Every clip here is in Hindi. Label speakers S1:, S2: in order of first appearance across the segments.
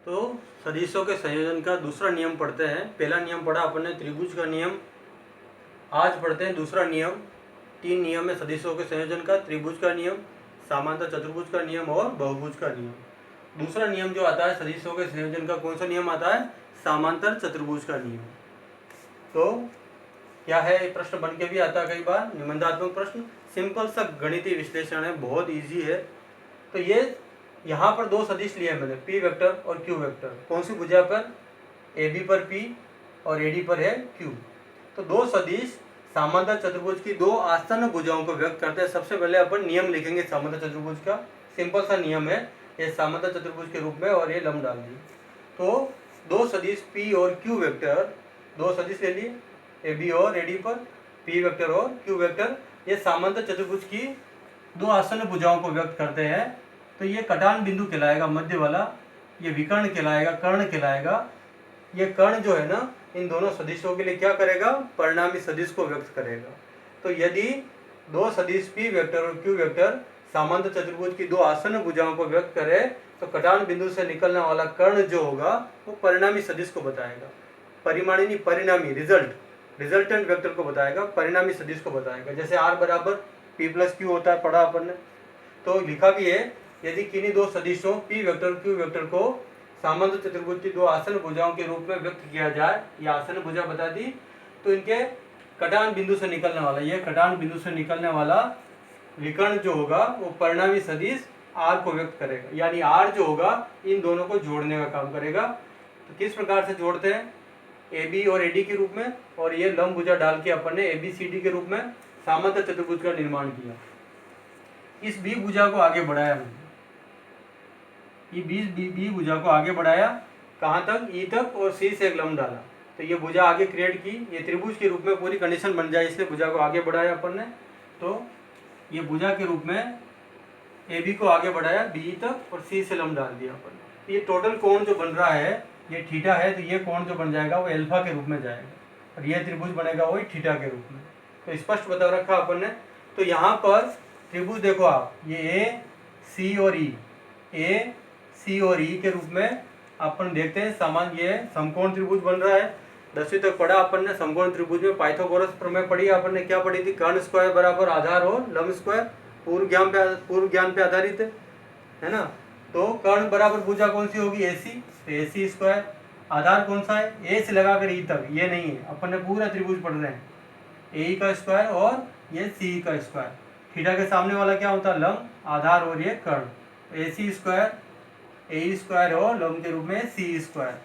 S1: तो सदिशों के संयोजन का दूसरा नियम पढ़ते हैं। पहला नियम पढ़ा अपन ने त्रिभुज का नियम। आज पढ़ते हैं दूसरा नियम। 3 नियम है सदिशों के संयोजन का: त्रिभुज का नियम, समांतर चतुर्भुज का नियम और बहुभुज का नियम। दूसरा नियम जो आता है सदिशों के संयोजन का, कौन सा नियम आता है? समांतर चतुर्भुज का नियम। तो क्या है, प्रश्न बन के भी आता है कई बार, निबंधात्मक प्रश्न। सिंपल सा गणितीय विश्लेषण है, बहुत इजी है। तो ये यहाँ पर 2 सदिश लिए मैंने, पी वेक्टर और क्यू वेक्टर। कौन सी भुजा पर? ए बी पर पी और ए डी पर है क्यू। तो 2 सदिश समांतर चतुर्भुज की 2 आसन्न भुजाओं को व्यक्त करते हैं। सबसे पहले अपन नियम लिखेंगे समांतर चतुर्भुज का। सिंपल सा नियम है ये समांतर चतुर्भुज के रूप में, और ये लंब डाल दिए। तो 2 सदिश पी और क्यू वेक्टर, 2 सदिश ले लिए ए बी और ए डी पर, पी वेक्टर और क्यू वेक्टर। ये समांतर चतुर्भुज की 2 आसन्न भुजाओं को व्यक्त करते हैं। तो ये कटान बिंदु कहलाएगा मध्य वाला, ये विकर्ण कहलाएगा, कर्ण कहलाएगा। ये कर्ण जो है ना, इन दोनों सदिशों के लिए क्या करेगा? परिणामी सदिश को व्यक्त करेगा। तो यदि 2 सदिश पी वेक्टर और क्यू वेक्टर समांतर चतुर्भुज की 2 आसन्न भुजाओं को व्यक्त करे, तो कटान बिंदु से निकलने वाला कर्ण जो होगा वो परिणामी सदिश को बताएगा। परिमाणी नहीं, परिणामी, रिजल्टेंट वेक्टर को बताएगा, परिणामी सदिश को बताएगा। जैसे r बराबर p प्लस क्यू होता है, पढ़ा अपन ने। तो लिखा भी है, यदि किन्हीं 2 सदिशों p वेक्टर क्यू वेक्टर को समांतर चतुर्भुज की 2 आसन्न भुजाओं के रूप में व्यक्त किया जाए, या आसन्न भुजा बता दी, तो इनके कटान बिंदु से निकलने वाला, ये कटान बिंदु से निकलने वाला विकर्ण जो होगा वो परिणामी सदिश r को व्यक्त करेगा। यानी r जो होगा इन दोनों को जोड़ने का काम करेगा। तो किस प्रकार से जोड़ते हैं? ए बी और ए डी के रूप में, और ये लंब भुजा डाल के अपन ने ए बी सी डी के रूप में समांतर चतुर्भुज का निर्माण किया। इस बी भुजा को आगे बढ़ाया हमने, ये बी भुजा को आगे बढ़ाया कहाँ तक? ई तक, और सी से एक लंब डाला। तो ये भुजा आगे क्रिएट की, ये त्रिभुज के रूप में पूरी कंडीशन बन जाए, इसलिए भुजा को आगे बढ़ाया अपन ने। तो ये भुजा के रूप में ए बी को आगे बढ़ाया बी तक, और सी से लंब डाल दिया अपन ने। ये टोटल कोण जो बन रहा है ये थीटा है, तो ये कोण जो बन जाएगा वो एल्फा के रूप में जाएगा, और ये त्रिभुज बनेगा वही थीटा के रूप में। तो स्पष्ट बता रखा अपन ने। तो यहाँ पर त्रिभुज देखो आप, ये ए सी और ई, ए सी और ई के रूप में अपन देखते हैं समान, ये समकोण त्रिभुज बन रहा है। 10वीं तक पढ़ा अपन ने समकोण त्रिभुज में पाइथागोरस प्रमेय पढ़ी अपन ने। क्या पढ़ी थी? कर्ण स्क्वायर बराबर आधार और लंब स्क्वायर, पूर्व ज्ञान पे आधारित है ना। तो कर्ण बराबर भुजा कौन सी होगी? AC, तो AC स्क्वायर। आधार कौन सा है? A से लगाकर E तक, ये नहीं है, अपन ने पूरा त्रिभुज पढ़ रहे हैं। AE का स्क्वायर और ये CE का स्क्वायर। थीटा के सामने वाला क्या होता है? लंब, आधार और ये कर्ण। AC स्क्वायर, AE स्क्वायर और लंब के रूप में CE स्क्वायर।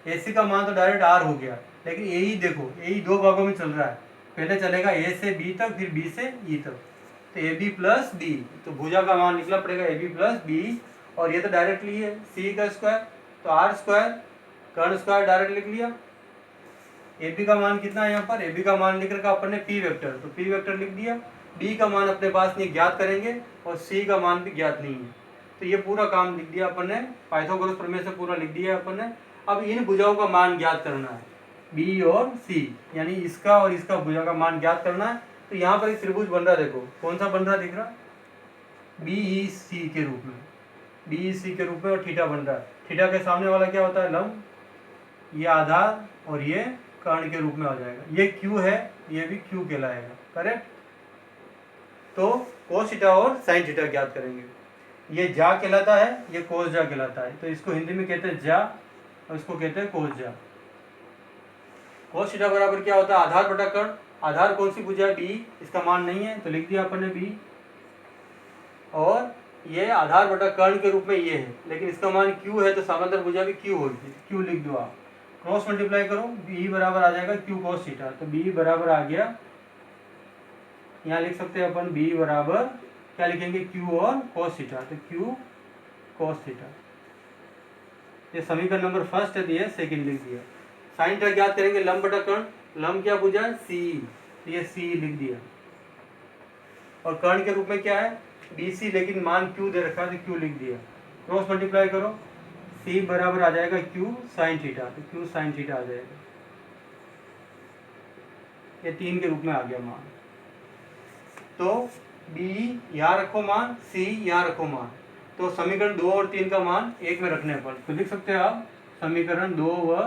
S1: AC का मान तो डायरेक्ट R हो गया, लेकिन AE देखो, AE 2 भागों में चल रहा है। पहले चलेगा A से B तक, फिर B से E तक। तो AB प्लस बी, तो भुजा का मान निकला पड़ेगा AB प्लस बी, और ये तो डायरेक्टली है सी का स्क्वायर, तो आर स्क्वायर, कर्ण स्क्वायर डायरेक्ट लिख लिया। AB का मान कितना है यहाँ पर? AB का मान लिख रखा अपन ने P वेक्टर, तो P वेक्टर लिख दिया। B का मान अपने पास नहीं, ज्ञात करेंगे, और C का मान भी ज्ञात नहीं है। तो ये पूरा काम लिख दिया अपन ने, पाइथागोरस प्रमेय से पूरा लिख दिया अपन ने। अब इन भुजाओं का मान ज्ञात करना है, B और C, यानी इसका और इसका भुजा का मान ज्ञात करना है। तो यहाँ पर एक त्रिभुज बन रहा है, देखो कौन सा बन रहा है, दिख रहा? BEC के रूप में, BEC के रूप में, और थीटा बन रहा है। थीटा के सामने वाला क्या होता है? लंब, ये आधार, और ये कर्ण के रूप में आ जाएगा। ये Q है, ये भी Q कहलाएगा, करेक्ट। तो कोस थीटा और साइन थीटा ज्ञात करेंगे। ये जा कहलाता है, ये कोस जा कहलाता है। तो इसको हिंदी में कहते हैं जा, और इसको कहते हैं कोस जा। कोस थीटा बराबर क्या होता है? आधार बटा कर्ण। आधार कौन सी भुजा है? B, इसका मान नहीं है तो लिख दिया अपन ने B, और ये आधार बटा कर्ण के रूप में ये है, लेकिन इसका मान Q है, तो समांतर भुजा भी Q होगी, Q लिख दो आप। क्रॉस मल्टीप्लाई करो, B बराबर आ जाएगा Q कोस थीटा, तो B बराबर आ गया, यहाँ लिख सकते हैं अपन B बराबर क्या लिखेंगे? Q और कोस थीटा, तो Q कोस थीटा। ये समीकरण नंबर फर्स्ट है, दिया सेकंड लिख दिया। साइन थीटा ज्ञात करेंगे, लंब बटा कर्ण, लंब क्या भुजा है? C, ये C लिख दिया। और कर्ण के रूप में क्या है? BC, लेकिन मान Q दे रखा है, तो Q लिख दिया। क्रॉस मल्टीप्लाई करो, C बराबर आ जाएगा Q साइन थीटा, तो Q साइन थीटा आ जाएगा। ये 3 के रूप में आ गया मान। तो B यहाँ रखो मान, C यहाँ रखो मान। तो समीकरण 2 और 3 का मान 1 में रखने पर तो लिख सकते हैं आप समीकरण 2 व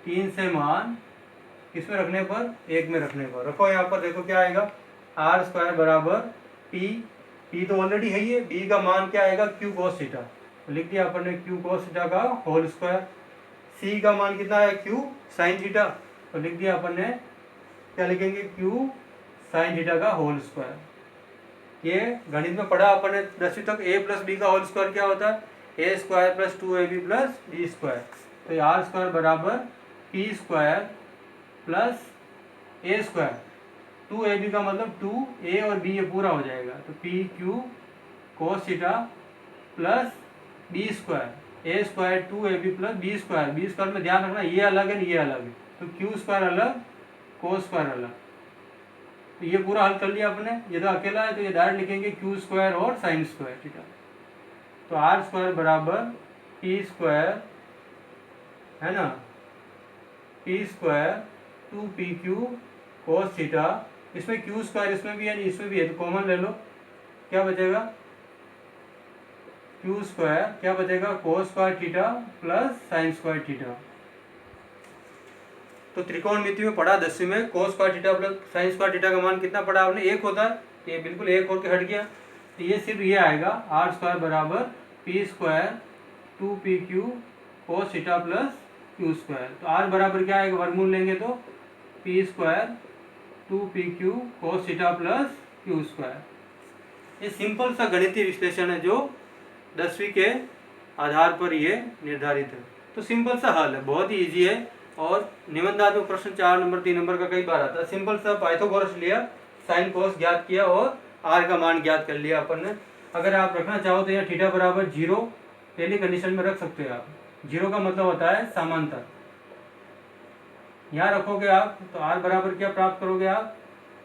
S1: 3 से मान किसमें रखने पर 1 में रखने पर। रखो यहाँ पर, देखो क्या आएगा, आर स्क्वायर बराबर पी तो ऑलरेडी है ही है, बी का मान क्या आएगा क्यू कॉस थीटा, तो लिख दिया अपन ने क्यू कॉस थीटा का होल स्क्वायर। सी का मान कितना है क्यू साइन थीटा, तो लिख दिया अपन ने क्या लिखेंगे क्यू साइन थीटा का होल स्क्वायर। ये गणित में पढ़ा अपन ने 10वीं तक, ए प्लस बी का होल स्क्वायर क्या होता है, A square plus 2ab plus B square. तो ये आर स्क्वायर बराबर P square plus A square, 2ab का मतलब 2a और b, ये पूरा हो जाएगा, तो P Q cos theta plus B square, A square 2ab plus B square में ध्यान रखना ये अलग है ये अलग है, तो क्यू स्क्वायर अलग कोस स्क्वायर अलग। तो ये पूरा हल कर लिया आपने, ये तो अकेला है तो ये डायरेक्ट लिखेंगे क्यू स्क्वायर और साइन स्क्वायर थीटा। तो आर स्क्वायर बराबर पी स्क्वायर है ना, P square 2pq cos theta, इसमें क्यू स्क्वायर इसमें भी है इसमें भी है, तो कॉमन ले लो, क्या बचेगा क्यू स्क्वायर, क्या बचेगा cos square theta plus sine square theta. तो त्रिकोणमिति में पढ़ा 10वीं में cos square theta plus sine square theta का मान कितना पड़ा आपने, 1 होता है, तो ये बिल्कुल 1 होकर हट गया, तो ये सिर्फ ये आएगा आर स्क्वायर बराबर P square 2pq cos theta plus Q square. तो आर बराबर क्या आएगा, वर्गमूल लेंगे तो P square 2pq cos theta plus Q square. ये सिंपल सा गणितीय विश्लेषण है जो 10वीं के आधार पर ये निर्धारित है। तो सिंपल सा हल है, बहुत ही ईजी है, और निबंधात्मक प्रश्न 4 नंबर 3 नंबर का कई बार आता है। सिंपल सा पाइथागोरस लिया, साइन कोस ज्ञात किया और आर का मान ज्ञात कर लिया अपन ने। अगर आप रखना चाहो तो यहाँ थीटा बराबर 0 पहली कंडीशन में रख सकते हो आप, 0 का मतलब होता है समांतर, यहाँ रखोगे आप तो आर बराबर क्या प्राप्त करोगे आप,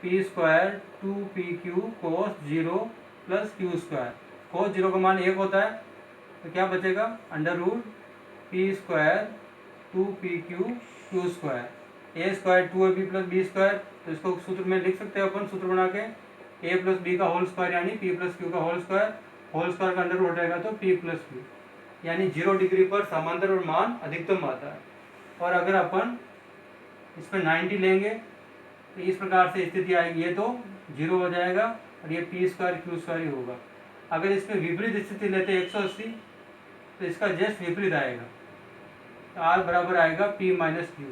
S1: P square 2pq cos 0 plus Q square, cos 0 का मान 1 होता है, तो क्या बचेगा under root P square 2pq Q square, A square 2ab plus B square, तो इसको सूत्र में लिख सकते हैं अपन, सूत्र बना के ए प्लस बी का होल स्क्वायर यानी पी प्लस क्यू का होल स्क्वायर का अंडर रूट रहेगा तो पी प्लस क्यू, यानी 0 डिग्री पर समांतर और मान अधिकतम आता है। और अगर अपन इसमें 90 लेंगे तो इस प्रकार से स्थिति आएगी, ये तो 0 हो जाएगा और ये पी स्क्वायर क्यू स्क्वायर ही होगा। अगर इसमें विपरीत स्थिति लेते 180 तो इसका जस्ट विपरीत आएगा, तो आर बराबर आएगा पी माइनस क्यू,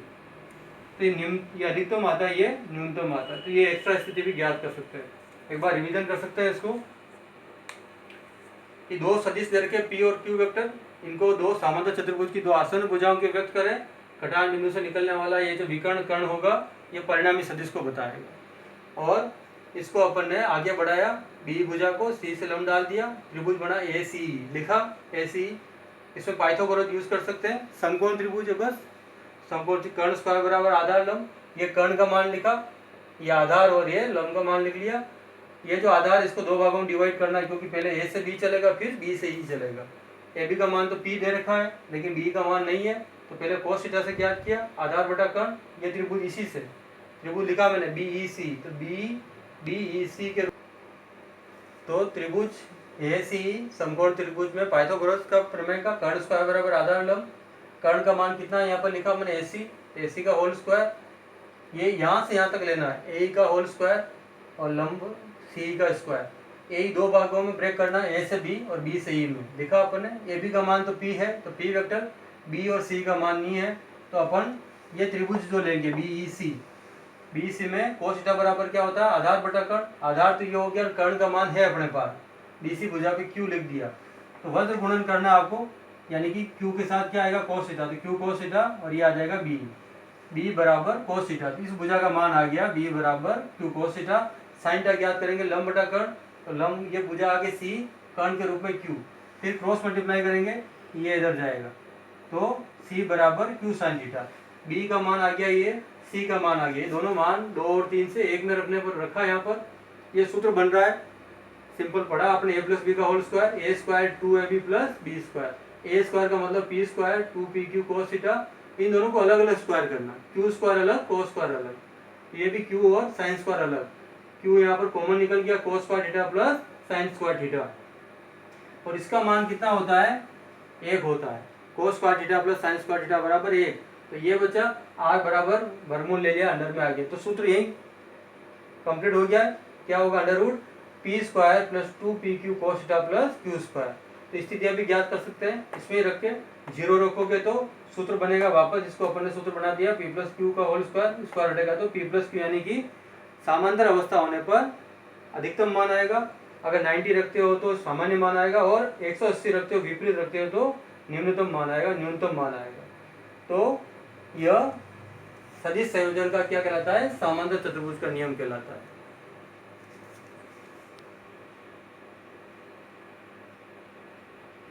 S1: तो ये अधिकतम आता है, ये न्यूनतम आता है, तो ये एक्स्ट्रा स्थिति भी ज्ञात कर सकते हैं। एक बार रिवीजन कर सकते हैं इसको कि दो सदिश दर के पी और क्यू वेक्टर, इनको दो समांतर चतुर्भुज की दो आसन्न भुजाओं के व्यक्त करें, कटान बिंदु से निकलने वाला ये जो विकर्ण कर्ण होगा ये परिणामी सदिश को बताएगा। और इसको अपन ने आगे बढ़ाया, बी भुजा को सी से लंब डाल दिया, त्रिभुज बना ए सी लिखा, ए सी, इसमें पाइथागोरस यूज कर सकते हैं, समकोण त्रिभुज है बस, समकोण कर्ण स्क्वायर बराबर आधार लंब, ये कर्ण का मान लिखा, ये आधार और ये लंब का मान लिख लिया। ये जो आधार इसको दो भागों में डिवाइड करना है, क्योंकि पहले ए से बी चलेगा फिर बी से ई चलेगा। ए बी का मान तो पी दे रखा है लेकिन बी का मान नहीं है, तो पहले कोस थीटा से ज्ञात किया, आधार बटा कर्ण, ये त्रिभुज इसी से, त्रिभुज लिखा मैंने बी ई सी, तो बी ई सी के, तो त्रिभुज ए सी समकोण त्रिभुज में पाइथागोरस का प्रमेय का कर्ण स्क्वायर बराबर आधार लंब, कर्ण का मान कितना है यहाँ पर लिखा मैंने ए सी का होल स्क्वायर, ये यहाँ से यहाँ तक लेना है, ए का होल स्क्वायर और लंब सी का स्क्वायर, ए दो भागों में ब्रेक करना है, ए से बी और बी से ई में लिखा अपन ने। ए बी का मान तो पी है, तो पी वेक्टर, बी और सी का मान नहीं है, तो अपन ये त्रिभुज जो लेंगे बी ई सी में कोस थीटा बराबर क्या होता है आधार बटा कर्ण, आधार तो ये हो गया, कर्ण का मान है अपने पास, बी सी भुजा पे क्यू लिख दिया, तो वज्र गुणन करना है आपको, यानी कि क्यू के साथ क्या आएगा कोस थीटा, तो क्यू कोस थीटा और ये आ जाएगा बी बराबर कोस थीटा, तो इस भुजा का मान आ गया बी बराबर क्यू कोस थीटा। साइन टा ज्ञात करेंगे लंब बटा कर्ण, तो लंब ये भुजा आगे सी, कर्ण के रूप में क्यू, फिर क्रॉस मल्टीप्लाई करेंगे ये इधर जाएगा, तो सी बराबर क्यू साइन थीटा, बी का मान आ गया ये, सी का मान आ गया, दोनों मान 2 और 3 से 1 में रखने पर रखा, यहाँ पर ये सूत्र बन रहा है, सिंपल पढ़ा आपने, ए प्लस बी का whole square, A square 2ab plus B square, A square का मतलब P square 2pq cos theta, इन दोनों को अलग अलग स्क्वायर करना, क्यू स्क्वायर अलग कोस स्क्वायर अलग, ये भी क्यू और साइन स्क्वायर अलग, क्यू यहाँ पर कॉमन निकल गया, cos square theta plus sine square theta, और इसका मान कितना होता है, 1 होता है। Cos square theta plus sine square theta बराबर 1। तो ये बचा r बराबर वर्गमूल ले लिया, अंडर में आ गया, तो सूत्र यही कंप्लीट हो गया। क्या होगा, under root P square plus 2pq cos theta plus Q square. तो स्थिति अभी ज्ञात कर सकते हैं, इसमें रख के 0 रखोगे तो सूत्र बनेगा वापस, जिसको अपन ने सूत्र बना दिया p प्लस क्यू का होल स्क्वायर, स्क्वायर हटेगा तो p प्लस क्यू, यानी कि समांतर अवस्था होने पर अधिकतम मान आएगा, अगर 90 रखते हो तो सामान्य मान आएगा, और 180 रखते हो, विपरीत रखते हो तो निम्नतम मान आएगा, न्यूनतम मान आएगा। तो यह सदिश संयोजन का क्या कहलाता है, समांतर चतुर्भुज का नियम कहलाता है।